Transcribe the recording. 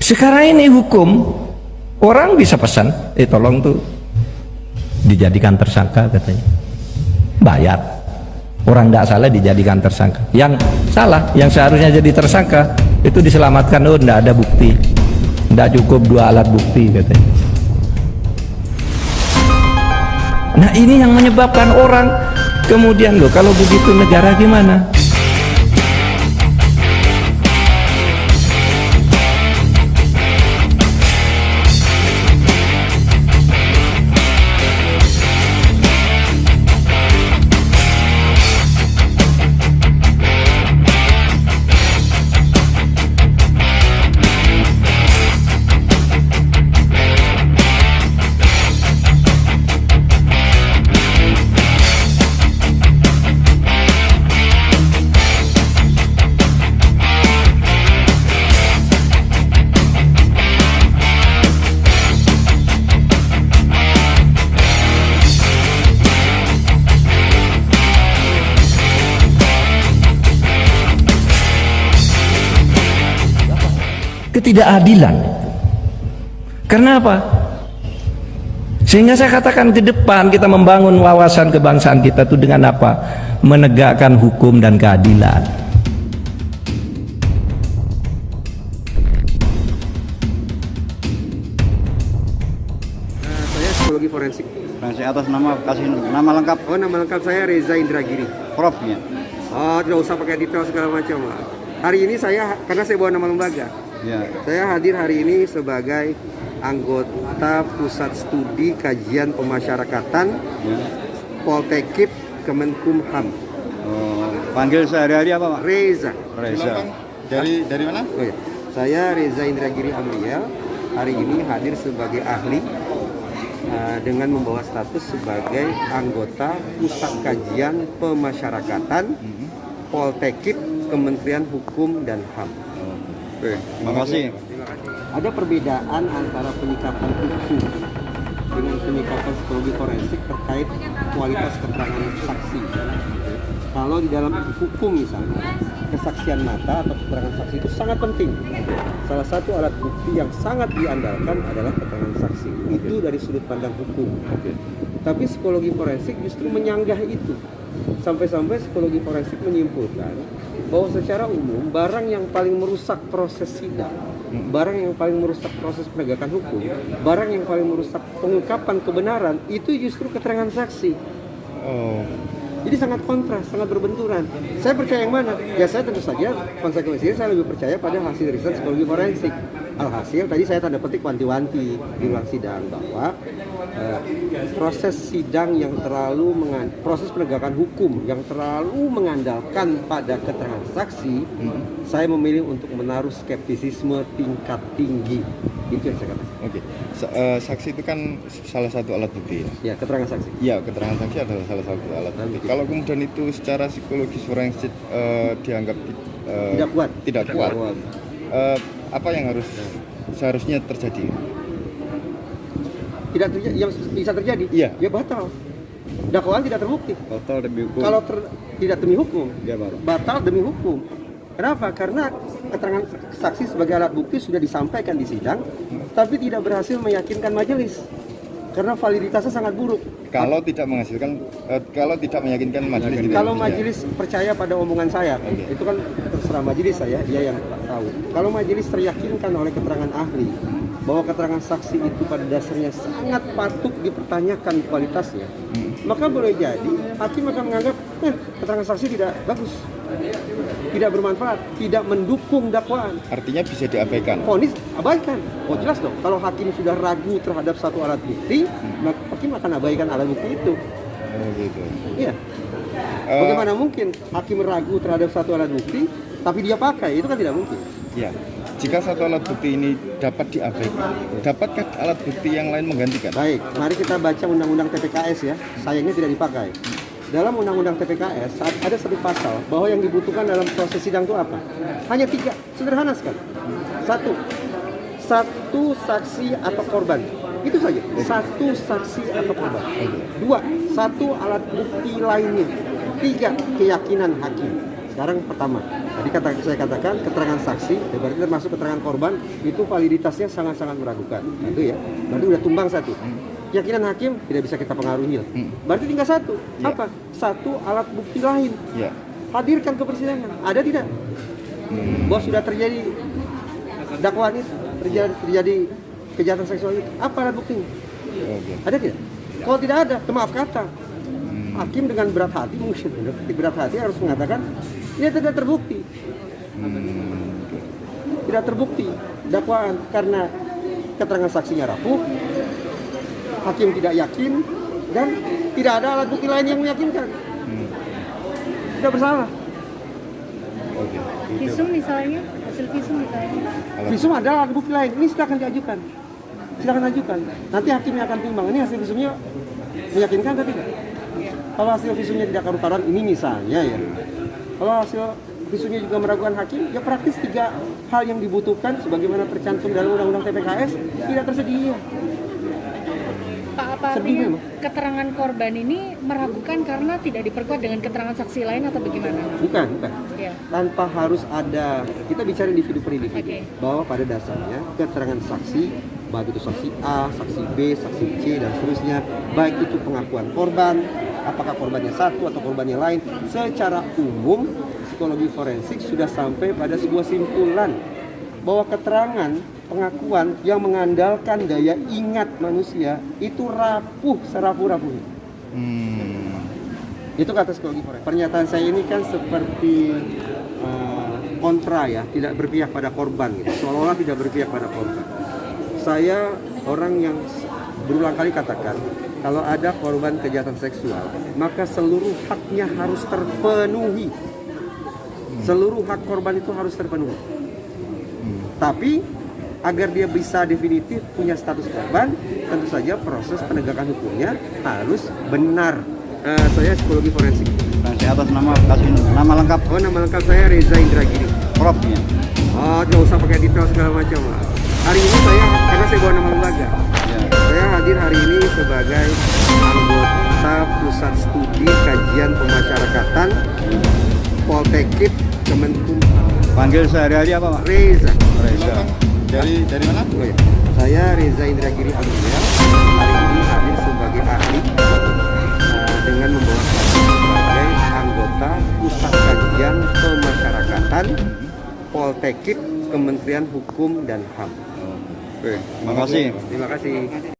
Sekarang ini hukum, orang bisa pesan, tolong tuh dijadikan tersangka katanya, bayar. Orang tidak salah dijadikan tersangka, yang salah, yang seharusnya jadi tersangka itu diselamatkan. Oh, tidak ada bukti, tidak cukup 2 alat bukti katanya. Nah ini yang menyebabkan orang kemudian, loh kalau begitu negara gimana? Ketidakadilan. Karena apa? Sehingga saya katakan ke depan kita membangun wawasan kebangsaan kita itu dengan apa? Menegakkan hukum dan keadilan. Saya psikologi forensik. Forensik atas nama, kasih nama lengkap. Oh, nama lengkap saya Reza Indragiri. Profnya. Oh, tidak usah pakai detail segala macam, Pak. Hari ini karena saya bawa nama lembaga. Ya. Saya hadir hari ini sebagai anggota Pusat Studi Kajian Pemasyarakatan Ya. Poltekip Kemenkumham. Oh, panggil sehari-hari apa, Pak? Reza. Reza. Dari mana? Oh ya. Saya Reza Indragiri Amriel. Hari ini hadir sebagai ahli dengan membawa status sebagai anggota Pusat Kajian Pemasyarakatan Poltekip Kementerian Hukum dan HAM. Oke, makasih. Ada perbedaan antara penyikapan hukum dengan penyikapan psikologi forensik terkait kualitas keterangan saksi. Kalau di dalam hukum misalnya, kesaksian mata atau keterangan saksi itu sangat penting. Salah satu alat bukti yang sangat diandalkan adalah keterangan saksi. Itu dari sudut pandang hukum. Tapi psikologi forensik justru menyanggah itu. Sampai-sampai psikologi forensik menyimpulkan bahwa secara umum barang yang paling merusak proses sidang, barang yang paling merusak proses penegakan hukum, barang yang paling merusak pengungkapan kebenaran itu justru keterangan saksi. Jadi sangat kontras, sangat berbenturan. Saya percaya yang mana? Ya saya tentu saja konsekuensinya saya lebih percaya pada hasil riset psikologi forensik. Alhasil tadi saya tanda petik wanti-wanti di ruang sidang bahwa proses sidang yang proses penegakan hukum yang terlalu mengandalkan pada keterangan saksi, saya memilih untuk menaruh skeptisisme tingkat tinggi. Itu yang saya katakan. Oke. Saksi itu kan salah satu alat bukti ya? Ya, keterangan saksi. Iya, keterangan saksi adalah salah satu alat bukti. Kalau kemudian itu secara psikologis forensik dianggap tidak kuat. Apa yang seharusnya terjadi? Tidak terjadi, yang bisa terjadi? Iya. Ya batal. Dakwaan tidak terbukti. Total demi hukum. Kalau tidak demi hukum, Ya, baru. batal demi hukum. Kenapa? Karena keterangan saksi sebagai alat bukti sudah disampaikan di sidang, tapi tidak berhasil meyakinkan majelis. Karena validitasnya sangat buruk. Kalau tidak meyakinkan majelis gitu. Kalau majelis percaya pada omongan saya, itu kan terserah majelis saya, dia yang tahu. Kalau majelis teryakinkan oleh keterangan ahli bahwa keterangan saksi itu pada dasarnya sangat patut dipertanyakan kualitasnya, maka boleh jadi hakim akan menganggap keterangan saksi tidak bagus, tidak bermanfaat, tidak mendukung dakwaan. Artinya bisa diabaikan. Vonis abaikan. Oh jelas dong. Kalau hakim sudah ragu terhadap satu alat bukti, maka hakim akan abaikan alat bukti itu. Oh gitu. Iya. Bagaimana mungkin hakim ragu terhadap satu alat bukti, tapi dia pakai? Itu kan tidak mungkin. Ya. Jika satu alat bukti ini dapat diabaikan, dapatkah alat bukti yang lain menggantikan? Baik, mari kita baca undang-undang TPKS ya. Sayangnya tidak dipakai. Dalam undang-undang TPKS ada satu pasal bahwa yang dibutuhkan dalam proses sidang itu apa? Hanya 3, sederhana sekali. Satu saksi atau korban. Itu saja. Satu saksi atau korban. 2, satu alat bukti lainnya. 3, keyakinan hakim. Sekarang pertama, tadi saya katakan keterangan saksi, ya berarti termasuk keterangan korban, itu validitasnya sangat-sangat meragukan. Itu ya, berarti udah tumbang satu. Keyakinan hakim tidak bisa kita pengaruhi. Berarti tinggal satu, apa? Satu alat bukti lain. Ya. Hadirkan ke persidangan. Ada tidak? Bahwa sudah terjadi dakwaan itu, terjadi kejahatan seksual itu. Apa alat buktinya? Oke. Ada tidak? Kalau tidak ada, maaf kata. Hakim dengan berat hati, mungkin berat hati harus mengatakan ini tidak terbukti. Tidak terbukti dakwaan karena keterangan saksinya rapuh, hakim tidak yakin, dan tidak ada alat bukti lain yang meyakinkan. Tidak bersalah. Oke. Visum misalnya, hasil visum misalnya. Visum ada alat bukti lain, ini silakan diajukan. Silakan ajukan. Nanti hakimnya akan timbang. Ini hasil visumnya meyakinkan atau tidak? Kalau hasil visumnya tidak karu-karuan, ini misalnya ya. Kalau hasil visumnya juga meragukan hakim, ya praktis 3 hal yang dibutuhkan sebagaimana tercantum dalam Undang-Undang TPKS tidak tersedia. Pak, apa Sedih artinya memang. keterangan korban ini meragukan karena tidak diperkuat dengan keterangan saksi lain atau bagaimana? Bukan. Ya. Tanpa harus ada, kita bicara individu per individu. Oke. Bahwa pada dasarnya keterangan saksi, baik itu saksi A, saksi B, saksi C, dan seterusnya, baik itu pengakuan korban, apakah korbannya satu atau korbannya lain, secara umum psikologi forensik sudah sampai pada sebuah simpulan bahwa keterangan pengakuan yang mengandalkan daya ingat manusia itu rapuh serapuh-rapuhnya. Itu kata psikologi forensik. Pernyataan saya ini kan seperti kontra ya, tidak berpihak pada korban gitu. Seolah-olah tidak berpihak pada korban. Saya orang yang berulang kali katakan, kalau ada korban kejahatan seksual, maka seluruh haknya harus terpenuhi. Seluruh hak korban itu harus terpenuhi. Tapi agar dia bisa definitif punya status korban, tentu saja proses penegakan hukumnya harus benar. Saya psikologi forensik. Kasih atas nama, kasih nama lengkap. Oh, nama lengkap saya Reza Indragiri. Propnya. Oh, nggak usah pakai detail segala macam lah. Hari ini saya, karena saya bawa nama lembaga, Ya. saya hadir hari ini sebagai anggota Pusat Studi Kajian Pemasyarakatan Poltekkit Kemenkumham. Panggil sehari-hari apa, Pak? Reza. Reza. Dari mana? Oh, ya. Saya Reza Indragiri Anulia. Hari ini hadir sebagai ahli dengan membawa status sebagai anggota Pusat Kajian Pemasyarakatan Poltekkit Kementerian Hukum dan HAM. Oke, makasih. Terima kasih.